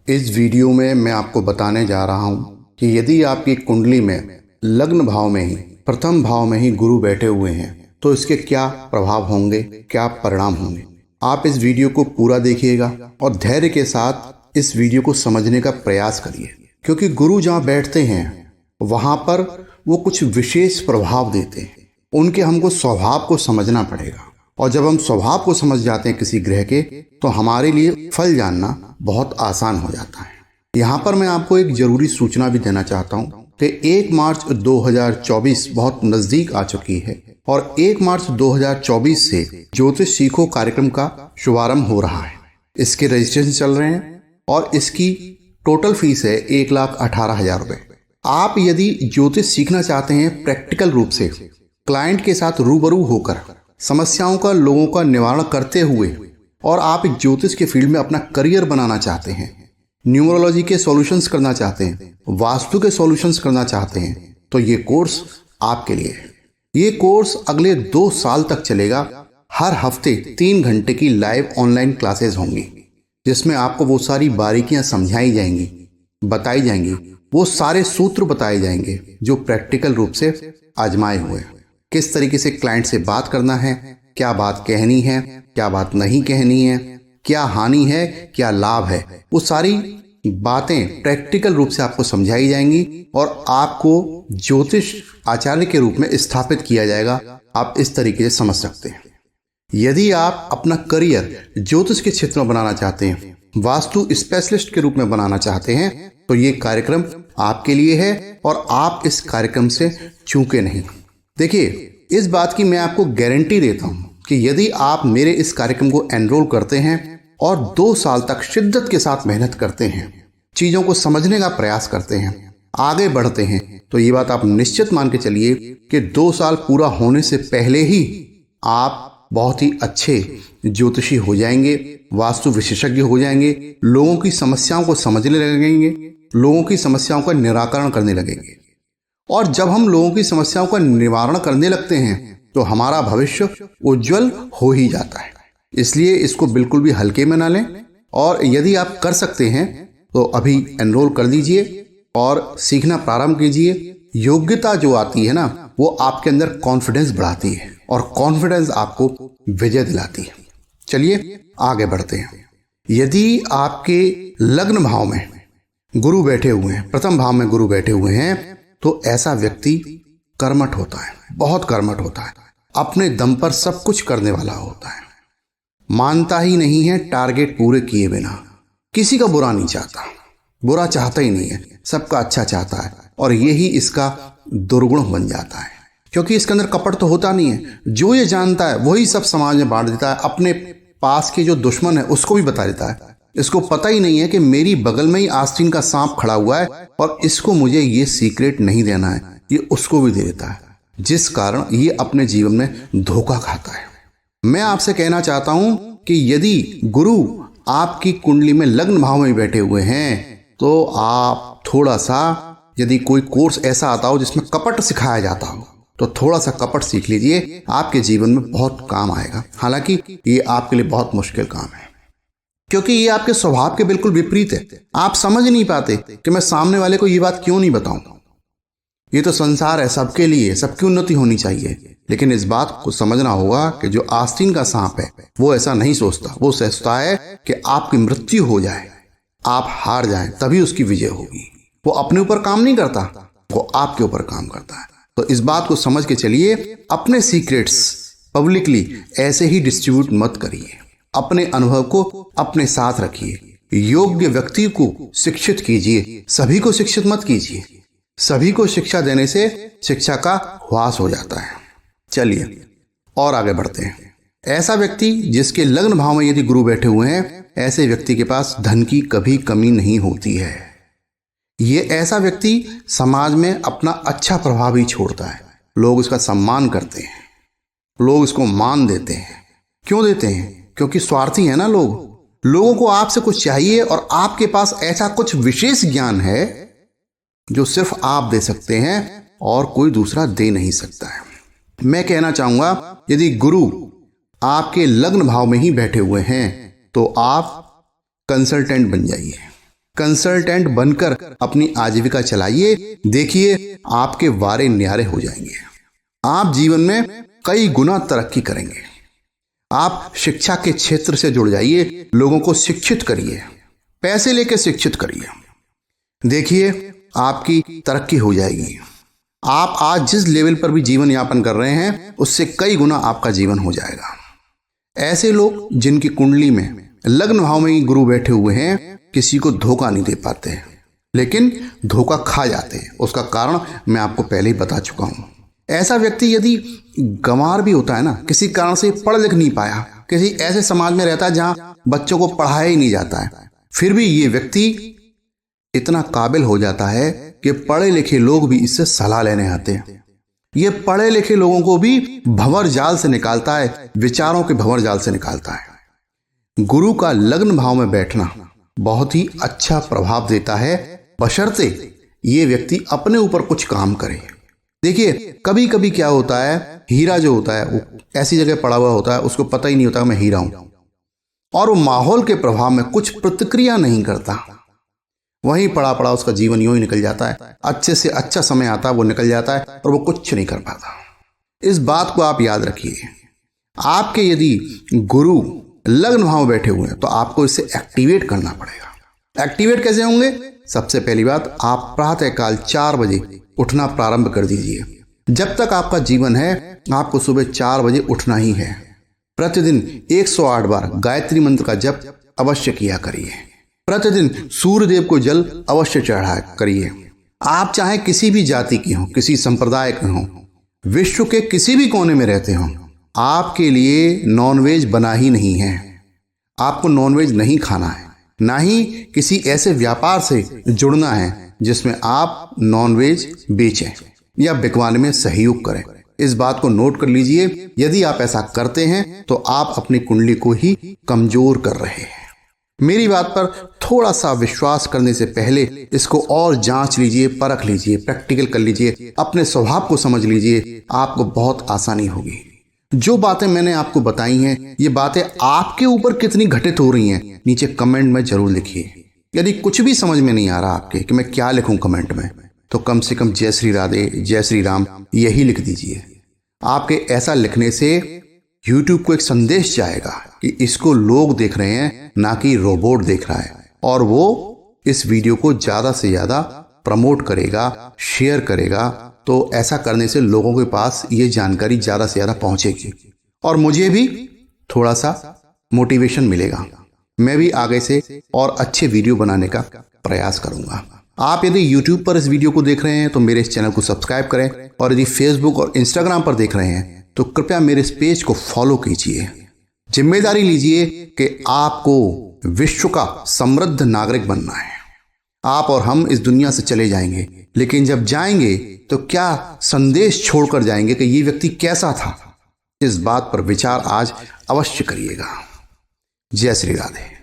इस वीडियो में मैं आपको बताने जा रहा हूँ कि यदि आपकी कुंडली में लग्न भाव में ही प्रथम भाव में ही गुरु बैठे हुए हैं तो इसके क्या प्रभाव होंगे, क्या परिणाम होंगे। आप इस वीडियो को पूरा देखिएगा और धैर्य के साथ इस वीडियो को समझने का प्रयास करिए, क्योंकि गुरु जहाँ बैठते हैं वहाँ पर वो कुछ विशेष प्रभाव देते हैं। उनके हमको स्वभाव को समझना पड़ेगा, और जब हम स्वभाव को समझ जाते हैं किसी ग्रह के तो हमारे लिए फल जानना बहुत आसान हो जाता है। यहाँ पर मैं आपको एक जरूरी सूचना भी देना चाहता हूँ कि 1 मार्च 2024 बहुत नज़दीक आ चुकी है और 1 मार्च 2024 से ज्योतिष सीखो कार्यक्रम का शुभारंभ हो रहा है। इसके रजिस्ट्रेशन चल रहे हैं और इसकी टोटल फीस है 1,18,000 रुपये। आप यदि ज्योतिष सीखना चाहते हैं प्रैक्टिकल रूप से, क्लाइंट के साथ रूबरू होकर समस्याओं का लोगों का निवारण करते हुए, और आप ज्योतिष के फील्ड में अपना करियर बनाना चाहते हैं, न्यूमरोलॉजी के सॉल्यूशंस करना चाहते हैं, वास्तु के सॉल्यूशंस करना चाहते हैं, तो ये कोर्स आपके लिए है। ये कोर्स अगले 2 साल तक चलेगा। हर हफ्ते 3 घंटे की लाइव ऑनलाइन क्लासेस होंगी, जिसमें आपको वो सारी बारीकियां समझाई जाएंगी, बताई जाएंगी, वो सारे सूत्र बताए जाएंगे जो प्रैक्टिकल रूप से आजमाए हुए। किस तरीके से क्लाइंट से बात करना है, क्या बात कहनी है, क्या बात नहीं कहनी है, क्या हानि है, क्या लाभ है, वो सारी बातें प्रैक्टिकल रूप से आपको समझाई जाएंगी और आपको ज्योतिष आचार्य के रूप में स्थापित किया जाएगा। आप इस तरीके से समझ सकते हैं। यदि आप अपना करियर ज्योतिष के क्षेत्र में बनाना चाहते हैं, वास्तु स्पेशलिस्ट के रूप में बनाना चाहते हैं, तो ये कार्यक्रम आपके लिए है और आप इस कार्यक्रम से चूके नहीं। देखिए, इस बात की मैं आपको गारंटी देता हूं कि यदि आप मेरे इस कार्यक्रम को एनरोल करते हैं और 2 साल तक शिद्दत के साथ मेहनत करते हैं, चीजों को समझने का प्रयास करते हैं, आगे बढ़ते हैं, तो ये बात आप निश्चित मान के चलिए कि 2 साल पूरा होने से पहले ही आप बहुत ही अच्छे ज्योतिषी हो जाएंगे, वास्तु विशेषज्ञ हो जाएंगे, लोगों की समस्याओं को समझने लगेंगे, लोगों की समस्याओं का निराकरण करने लगेंगे। और जब हम लोगों की समस्याओं का निवारण करने लगते हैं तो हमारा भविष्य उज्जवल हो ही जाता है। इसलिए इसको बिल्कुल भी हल्के में ना लें, और यदि आप कर सकते हैं तो अभी एनरोल कर दीजिए और सीखना प्रारंभ कीजिए। योग्यता जो आती है ना, वो आपके अंदर कॉन्फिडेंस बढ़ाती है और कॉन्फिडेंस आपको विजय दिलाती है। चलिए आगे बढ़ते हैं। यदि आपके लग्न भाव में गुरु बैठे हुए हैं, प्रथम भाव में गुरु बैठे हुए हैं, तो ऐसा व्यक्ति कर्मठ होता है, बहुत कर्मठ होता है, अपने दम पर सब कुछ करने वाला होता है, मानता ही नहीं है टारगेट पूरे किए बिना, किसी का बुरा नहीं चाहता, बुरा चाहता ही नहीं है, सबका अच्छा चाहता है। और यही इसका दुर्गुण बन जाता है, क्योंकि इसके अंदर कपट तो होता नहीं है। जो ये जानता है वही सब समाज में बांट देता है, अपने पास के जो दुश्मन है उसको भी बता देता है। इसको पता ही नहीं है कि मेरी बगल में ही आस्तीन का सांप खड़ा हुआ है और इसको मुझे ये सीक्रेट नहीं देना है, ये उसको भी दे देता है, जिस कारण ये अपने जीवन में धोखा खाता है। मैं आपसे कहना चाहता हूं कि यदि गुरु आपकी कुंडली में लग्न भाव में बैठे हुए हैं तो आप थोड़ा सा, यदि कोई कोर्स ऐसा आता हो जिसमें कपट सिखाया जाता हो, तो थोड़ा सा कपट सीख लीजिए, आपके जीवन में बहुत काम आएगा। हालांकि ये आपके लिए बहुत मुश्किल काम है, क्योंकि ये आपके स्वभाव के बिल्कुल विपरीत है। आप समझ नहीं पाते कि मैं सामने वाले को ये बात क्यों नहीं बताऊं। ये तो संसार है, सबके लिए, सबकी उन्नति होनी चाहिए, लेकिन इस बात को समझना होगा कि जो आस्तीन का सांप है वो ऐसा नहीं सोचता। वो सोचता है कि आपकी मृत्यु हो जाए, आप हार जाएं, तभी उसकी विजय होगी। वो अपने ऊपर काम नहीं करता, वो आपके ऊपर काम करता है। तो इस बात को समझ के चलिए, अपने सीक्रेट्स पब्लिकली ऐसे ही डिस्ट्रीब्यूट मत करिए, अपने अनुभव को अपने साथ रखिए, योग्य व्यक्ति को शिक्षित कीजिए, सभी को शिक्षित मत कीजिए। सभी को शिक्षा देने से शिक्षा का ह्रास हो जाता है। चलिए और आगे बढ़ते हैं। ऐसा व्यक्ति जिसके लग्न भाव में यदि गुरु बैठे हुए हैं, ऐसे व्यक्ति के पास धन की कभी कमी नहीं होती है। ये ऐसा व्यक्ति समाज में अपना अच्छा प्रभाव ही छोड़ता है। लोग उसका सम्मान करते हैं, लोग उसको मान देते हैं। क्यों देते हैं? क्योंकि स्वार्थी है ना लोग। लोगों को आपसे कुछ चाहिए और आपके पास ऐसा कुछ विशेष ज्ञान है जो सिर्फ आप दे सकते हैं और कोई दूसरा दे नहीं सकता है। मैं कहना चाहूंगा, यदि गुरु आपके लग्न भाव में ही बैठे हुए हैं तो आप कंसल्टेंट बन जाइए। कंसल्टेंट बनकर अपनी आजीविका चलाइए। देखिए आपके वारे न्यारे हो जाएंगे। आप जीवन में कई गुना तरक्की करेंगे। आप शिक्षा के क्षेत्र से जुड़ जाइए, लोगों को शिक्षित करिए, पैसे लेके शिक्षित करिए। देखिए आपकी तरक्की हो जाएगी। आप आज जिस लेवल पर भी जीवन यापन कर रहे हैं उससे कई गुना आपका जीवन हो जाएगा। ऐसे लोग जिनकी कुंडली में लग्न भाव में ही गुरु बैठे हुए हैं किसी को धोखा नहीं दे पाते, लेकिन धोखा खा जाते हैं। उसका कारण मैं आपको पहले ही बता चुका हूं। ऐसा व्यक्ति यदि गंवार भी होता है ना, किसी कारण से पढ़ लिख नहीं पाया, किसी ऐसे समाज में रहता है जहां बच्चों को पढ़ाया ही नहीं जाता है, फिर भी ये व्यक्ति इतना काबिल हो जाता है कि पढ़े लिखे लोग भी इससे सलाह लेने आते हैं। ये पढ़े लिखे लोगों को भी भंवर जाल से निकालता है, विचारों के भंवर जाल से निकालता है। गुरु का लग्न भाव में बैठना बहुत ही अच्छा प्रभाव देता है, बशर्ते ये व्यक्ति अपने ऊपर कुछ काम करे। देखिए कभी कभी क्या होता है, हीरा जो होता है वो ऐसी जगह पड़ा हुआ होता है, उसको पता ही नहीं होता मैं हीरा हूं, और वो माहौल के प्रभाव में कुछ प्रतिक्रिया नहीं करता, वहीं पड़ा पड़ा उसका जीवन यूं ही निकल जाता है। अच्छे से अच्छा समय आता है, वो निकल जाता है और वो कुछ नहीं कर पाता। इस बात को आप याद रखिए। आपके यदि गुरु लग्न भाव में बैठे हुए हैं तो आपको इसे एक्टिवेट करना पड़ेगा। एक्टिवेट कैसे होंगे? सबसे पहली बात, आप प्रातःकाल 4 बजे उठना प्रारंभ कर दीजिए। जब तक आपका जीवन है आपको सुबह 4 बजे उठना ही है। प्रतिदिन 108 बार गायत्री मंत्र का जप अवश्य किया करिए। प्रतिदिन सूर्यदेव को जल अवश्य चढ़ाया करिए। आप चाहे किसी भी जाति की हो, किसी संप्रदाय के हो, विश्व के किसी भी कोने में रहते हो, आपके लिए नॉनवेज बना ही नहीं है। आपको नॉनवेज नहीं खाना है, ना ही किसी ऐसे व्यापार से जुड़ना है जिसमें आप नॉनवेज बेचें या बिकवाने में सहयोग करें। इस बात को नोट कर लीजिए। यदि आप ऐसा करते हैं तो आप अपनी कुंडली को ही कमजोर कर रहे हैं। मेरी बात पर थोड़ा सा विश्वास करने से पहले इसको और जांच लीजिए, परख लीजिए, प्रैक्टिकल कर लीजिए, अपने स्वभाव को समझ लीजिए, आपको बहुत आसानी होगी। जो बातें मैंने आपको बताई हैं, ये बातें आपके ऊपर कितनी घटित हो रही हैं, नीचे कमेंट में जरूर लिखिए। यदि कुछ भी समझ में नहीं आ रहा आपके कि मैं क्या लिखूं कमेंट में, तो कम से कम जय श्री राधे, जय श्री राम यही लिख दीजिए। आपके ऐसा लिखने से YouTube को एक संदेश जाएगा कि इसको लोग देख रहे हैं, ना कि रोबोट देख रहा है, और वो इस वीडियो को ज़्यादा से ज़्यादा प्रमोट करेगा, शेयर करेगा। तो ऐसा करने से लोगों के पास ये जानकारी ज़्यादा से ज़्यादा पहुंचेगी और मुझे भी थोड़ा सा मोटिवेशन मिलेगा। मैं भी आगे से और अच्छे वीडियो बनाने का प्रयास करूंगा। आप यदि YouTube पर इस वीडियो को देख रहे हैं तो मेरे इस चैनल को सब्सक्राइब करें, और यदि Facebook और Instagram पर देख रहे हैं तो कृपया मेरे इस पेज को फॉलो कीजिए। जिम्मेदारी लीजिए कि आपको विश्व का समृद्ध नागरिक बनना है। आप और हम इस दुनिया से चले जाएंगे, लेकिन जब जाएंगे तो क्या संदेश छोड़कर जाएंगे कि ये व्यक्ति कैसा था? इस बात पर विचार आज अवश्य करिएगा। जय श्री राधे।